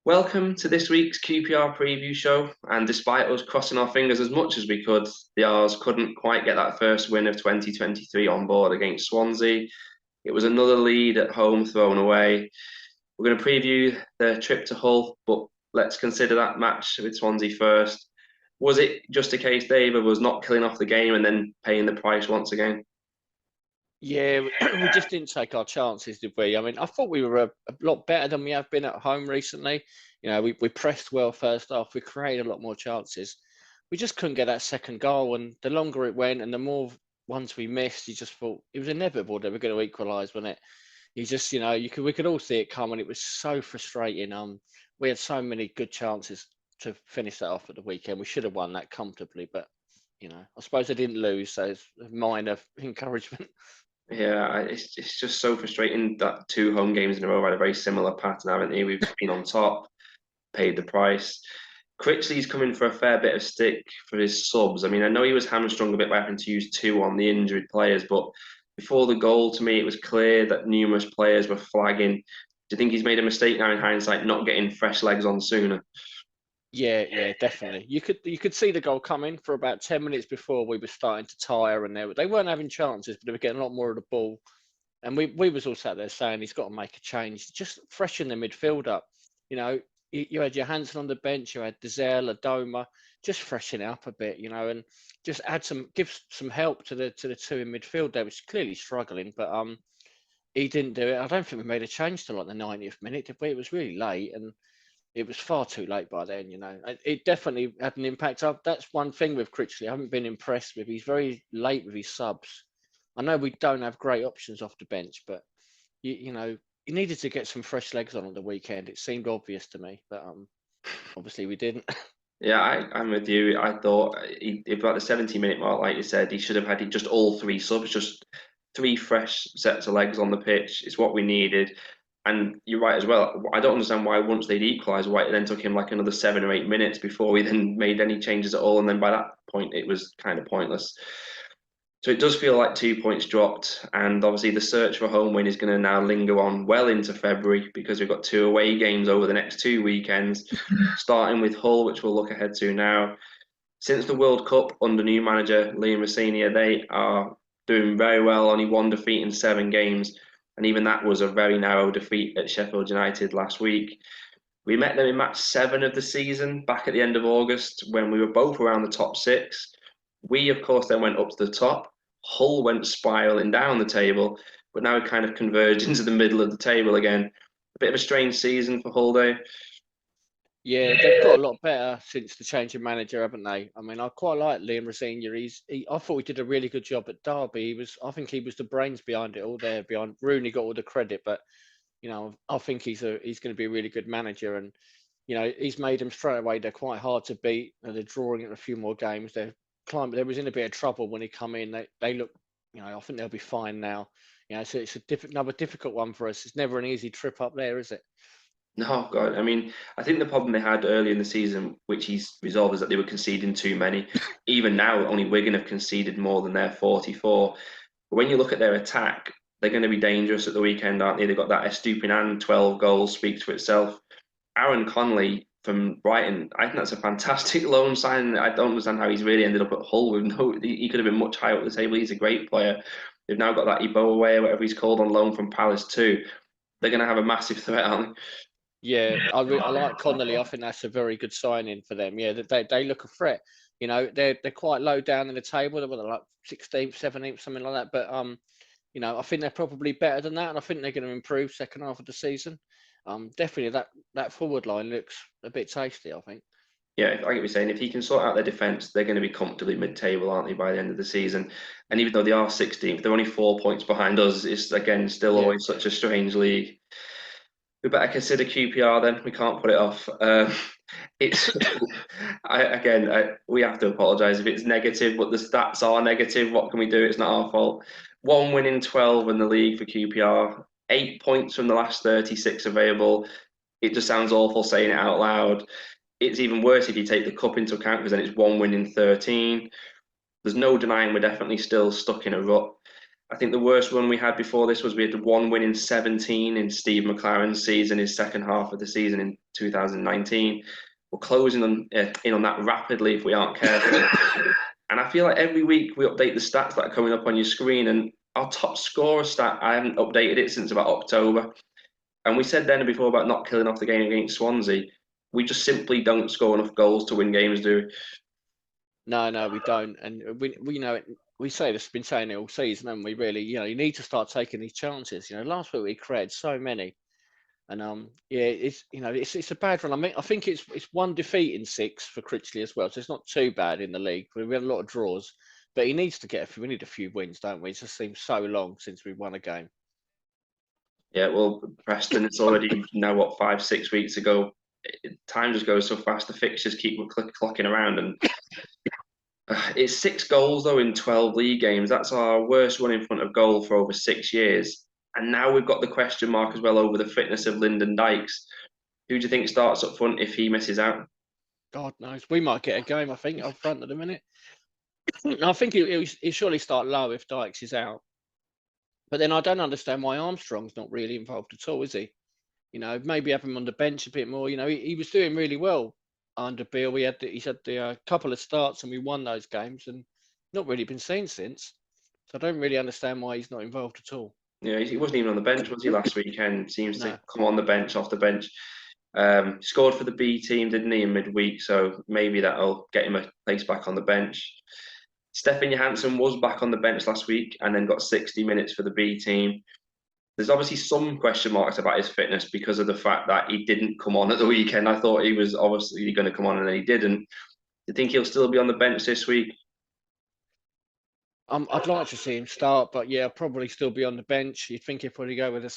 Welcome to this week's QPR Preview Show. And despite us crossing our fingers as much as we could, the R's couldn't quite get that first win of 2023 on board against Swansea. It was another lead at home thrown away. We're going to preview the trip to Hull, but let's consider that match with Swansea first. Was it just a case David was not killing off the game and then paying the price once again? Yeah, we just didn't take our chances, did we? I mean, I thought we were a lot better than we have been at home recently. You know, we pressed well first half. We created a lot more chances. We just couldn't get that second goal. And the longer it went and the more ones we missed, you just thought it was inevitable they were going to equalise, wasn't it? You just, we could all see it coming. It was so frustrating. We had so many good chances to finish that off at the weekend. We should have won that comfortably, but I suppose I didn't lose, so it's a minor encouragement. Yeah, it's just so frustrating that two home games in a row had a very similar pattern, haven't they? We've been on top, paid the price. Critchley's coming for a fair bit of stick for his subs. I mean, I know he was hamstrung a bit by having to use two on the injured players, but before the goal, to me, it was clear that numerous players were flagging. Do you think he's made a mistake now in hindsight, not getting fresh legs on sooner? Yeah, definitely. You could see the goal coming for about 10 minutes before we were starting to tire, and they weren't having chances, but they were getting a lot more of the ball. And we was all sat there saying he's got to make a change, just freshen the midfield up. You had Johansson on the bench, you had Dizelle, Adoma, just freshen it up a bit, and just give some help to the two in midfield. They was clearly struggling, but he didn't do it. I don't think we made a change till like the 90th minute, did we? It was really late, and it was far too late by then. It definitely had an impact. That's one thing with Critchley I haven't been impressed with. He's very late with his subs. I know we don't have great options off the bench, but he needed to get some fresh legs on the weekend. It seemed obvious to me, but obviously we didn't. Yeah, I'm with you. I thought about the 70-minute mark, like you said, he should have had just all three subs, just three fresh sets of legs on the pitch. It's what we needed. And you're right as well. I don't understand why once they'd equalised, why it then took him like another 7 or 8 minutes before we then made any changes at all. And then by that point, it was kind of pointless. So it does feel like 2 points dropped, and obviously the search for home win is going to now linger on well into February because we've got two away games over the next 2 weekends, starting with Hull, which we'll look ahead to now. Since the World Cup under new manager Liam Rossini, they are doing very well, only one defeat in 7 games, and even that was a very narrow defeat at Sheffield United last week. We met them in match 7 of the season back at the end of August when we were both around the top 6. We, of course, then went up to the top. Hull went spiraling down the table, but now we kind of converged into the middle of the table again. A bit of a strange season for Hull Day. Yeah, they've got a lot better since the change of manager, haven't they? I mean, I quite like Liam Rossini. I thought he did a really good job at Derby. I think he was the brains behind it all there. Behind Rooney got all the credit, but I think he's going to be a really good manager, and he's made them straight away. They're quite hard to beat. They're drawing in a few more games. They're climbing. They was in a bit of trouble when he come in. They look, I think they'll be fine now. So it's another difficult one for us. It's never an easy trip up there, is it? No, God. I mean, I think the problem they had early in the season, which he's resolved, is that they were conceding too many. Even now, only Wigan have conceded more than their 44. But when you look at their attack, they're going to be dangerous at the weekend, aren't they? They've got that Estupiñán 12 goals speaks for itself. Aaron Connolly from Brighton, I think that's a fantastic loan sign. I don't understand how he's really ended up at Hull. He could have been much higher up the table. He's a great player. They've now got that Eboaway, whatever he's called, on loan from Palace too. They're going to have a massive threat, aren't they? Yeah, I like Connolly. I think that's a very good signing for them. Yeah, they look a threat. They're quite low down in the table. They're like 16th, 17th, something like that. But I think they're probably better than that, and I think they're going to improve second half of the season. Definitely that forward line looks a bit tasty, I think. Yeah, like you were saying, if he can sort out their defence, they're going to be comfortably mid-table, aren't they, by the end of the season? And even though they are 16th, they're only 4 points behind us. It's, again, still Yeah. always such a strange league. We better consider QPR then. We can't put it off. It's we have to apologise if it's negative, but the stats are negative. What can we do? It's not our fault. One win in 12 in the league for QPR. 8 points from the last 36 available. It just sounds awful saying it out loud. It's even worse if you take the cup into account because then it's one win in 13. There's no denying we're definitely still stuck in a rut. I think the worst one we had before this was we had 1 win in 17 in Steve McLaren's season, his second half of the season in 2019. We're closing in on that rapidly if we aren't careful. And I feel like every week we update the stats that are coming up on your screen, and our top scorer stat, I haven't updated it since about October. And we said then and before about not killing off the game against Swansea. We just simply don't score enough goals to win games, do we? No, we don't. And we know it. We say this, been saying it all season, and we really, you need to start taking these chances. Last week we created so many, and yeah, it's a bad run. I mean, I think it's one defeat in 6 for Critchley as well, so it's not too bad in the league. We had a lot of draws, but he needs to we need a few wins, don't we? It just seems so long since we've won a game. Yeah, well, Preston, it's already now, what, 5, 6 weeks ago. Time just goes so fast. The fixtures keep clocking around, and it's 6 goals though in 12 league games. That's our worst one in front of goal for over 6 years. And now we've got the question mark as well over the fitness of Lyndon Dykes. Who do you think starts up front if he misses out? God knows. We might get a game, I think, up front at the minute. I think he'll surely start low if Dykes is out. But then I don't understand why Armstrong's not really involved at all, is he? Maybe have him on the bench a bit more. He was doing really well under Bill. He's had the couple of starts and we won those games and not really been seen since. So I don't really understand why he's not involved at all. Yeah, he wasn't even on the bench, was he, last weekend? Seems No. to come on the bench, off the bench. Scored for the B team, didn't he, in midweek? So maybe that'll get him a place back on the bench. Stefan Johansson was back on the bench last week and then got 60 minutes for the B team. There's obviously some question marks about his fitness because of the fact that he didn't come on at the weekend. I thought he was obviously going to come on and then he didn't. Do you think he'll still be on the bench this week? I'd like to see him start, but yeah, probably still be on the bench. You'd think he'd probably go with the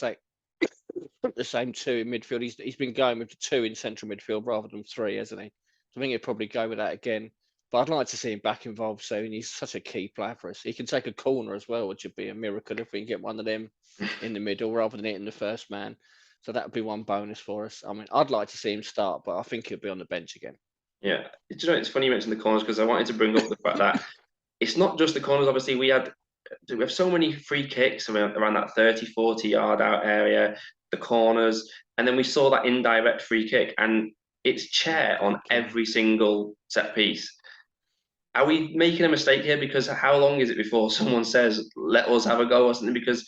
same 2 in midfield. He's been going with the 2 in central midfield rather than 3, hasn't he? So I think he'd probably go with that again. But I'd like to see him back involved soon. He's such a key player for us. He can take a corner as well, which would be a miracle if we can get one of them in the middle rather than hitting the first man. So that would be one bonus for us. I mean, I'd like to see him start, but I think he'll be on the bench again. Yeah. Do you know, it's funny you mentioned the corners because I wanted to bring up the fact that it's not just the corners. Obviously, we have so many free kicks around that 30, 40 yard out area, the corners, and then we saw that indirect free kick, and it's chair on every single set piece. Are we making a mistake here? Because how long is it before someone says, let us have a go or something? Because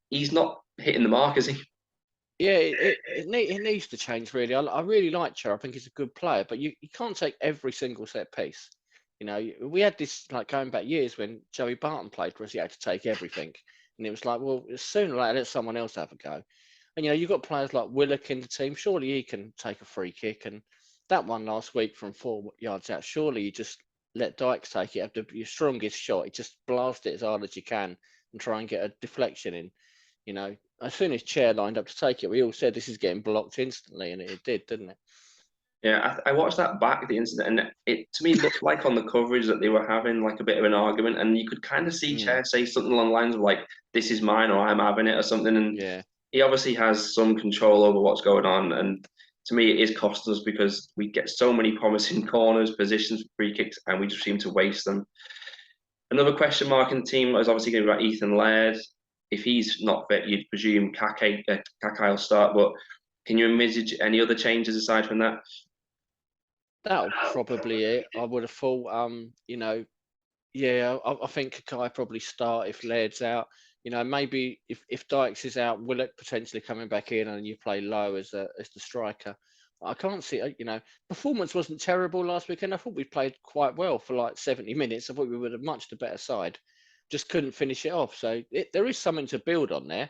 he's not hitting the mark, is he? Yeah, it needs to change, really. I really like Chair. I think he's a good player, but you can't take every single set piece. We had this, like, going back years when Joey Barton played for us, he had to take everything. And it was like, well, sooner or later, let someone else have a go. And, you've got players like Willock in the team. Surely he can take a free kick. And that one last week from 4 yards out, surely you just let Dykes take it, have your strongest shot. You just blast it as hard as you can and try and get a deflection in. As soon as Chair lined up to take it, we all said this is getting blocked instantly, and it did, didn't it? Yeah, I watched that back, the incident, and it to me looked like on the coverage that they were having like a bit of an argument, and you could kind of see Chair say something along the lines of like, "This is mine" or "I'm having it" or something. And yeah, he obviously has some control over what's going on, and to me, it is costing us because we get so many promising corners, positions, free kicks, and we just seem to waste them. Another question mark in the team is obviously going to be about Ethan Laird. If he's not fit, you'd presume Kakai will start, but can you envisage any other changes aside from that? that'll probably it. I would have thought. Yeah, I think Kakai probably start if Laird's out. Maybe if Dykes is out, Willock potentially coming back in, and you play low as the striker. I can't see. Performance wasn't terrible last weekend. I thought we played quite well for like 70 minutes. I thought we were a much the better side. Just couldn't finish it off. So there is something to build on there.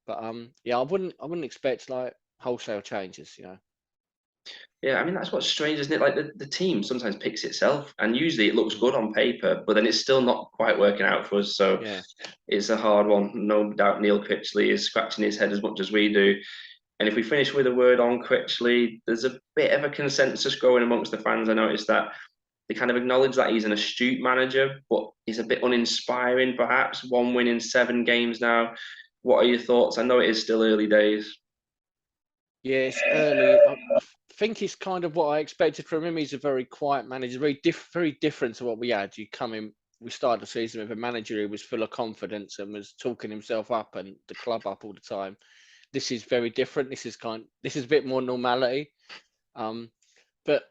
But yeah, I wouldn't expect like wholesale changes. Yeah, I mean that's what's strange, isn't it? Like the team sometimes picks itself, and usually it looks good on paper, but then it's still not quite working out for us. So Yeah. it's a hard one. No doubt Neil Critchley is scratching his head as much as we do. And if we finish with a word on Critchley, there's a bit of a consensus growing amongst the fans. I noticed that they kind of acknowledge that he's an astute manager, but he's a bit uninspiring, perhaps. 1 win in 7 games now. What are your thoughts? I know it is still early days. Yeah, it's early. I think it's kind of what I expected from him. He's a very quiet manager, very different to what we had. You come in we started the season with a manager who was full of confidence and was talking himself up and the club up all the time. This is very different. This is a bit more normality. But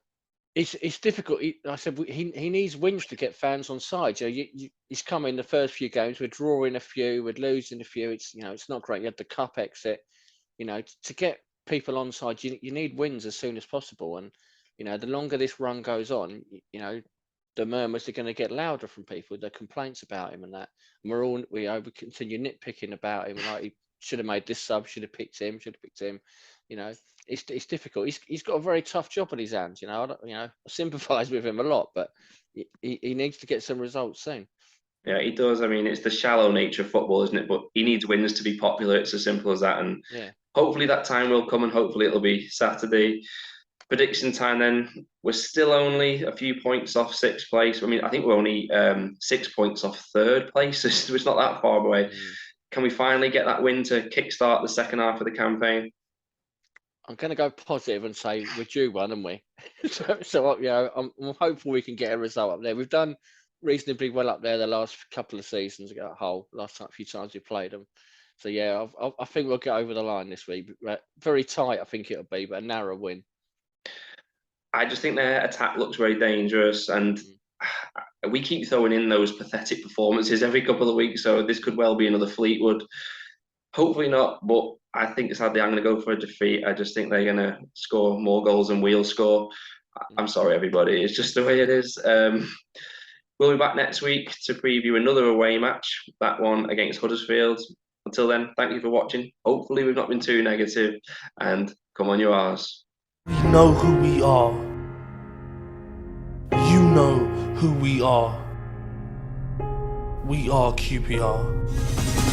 it's difficult. I said he needs wins to get fans on side. He's come in the first few games. We're drawing a few, we're losing a few. It's not great. You had the cup exit. To get people on side, you need wins as soon as possible. And the longer this run goes on, the murmurs are going to get louder from people, the complaints about him and that. And we continue nitpicking about him. Like, he should have made this sub, should have picked him. It's difficult. He's got a very tough job on his hands. I sympathise with him a lot, but he needs to get some results soon. Yeah, he does. I mean, it's the shallow nature of football, isn't it? But he needs wins to be popular. It's as simple as that. And hopefully that time will come, and hopefully it'll be Saturday. Prediction time then. We're still only a few points off sixth place. I mean, I think we're only 6 points off third place, so it's not that far away. Can we finally get that win to kickstart the second half of the campaign? I'm going to go positive and say we're due one, aren't we? so I'm hopeful we can get a result up there. We've done reasonably well up there the last couple of seasons ago. Last few times we played them. So yeah, I think we'll get over the line this week. Very tight, I think it'll be, but a narrow win. I just think their attack looks very dangerous, and we keep throwing in those pathetic performances every couple of weeks. So this could well be another Fleetwood. Hopefully not, but I think sadly I'm going to go for a defeat. I just think they're going to score more goals than we'll score. I'm sorry, everybody. It's just the way it is. We'll be back next week to preview another away match, that one against Huddersfield. Until then, thank you for watching. Hopefully we've not been too negative, and come on, you R's. We know who we are. You know who we are. We are QPR.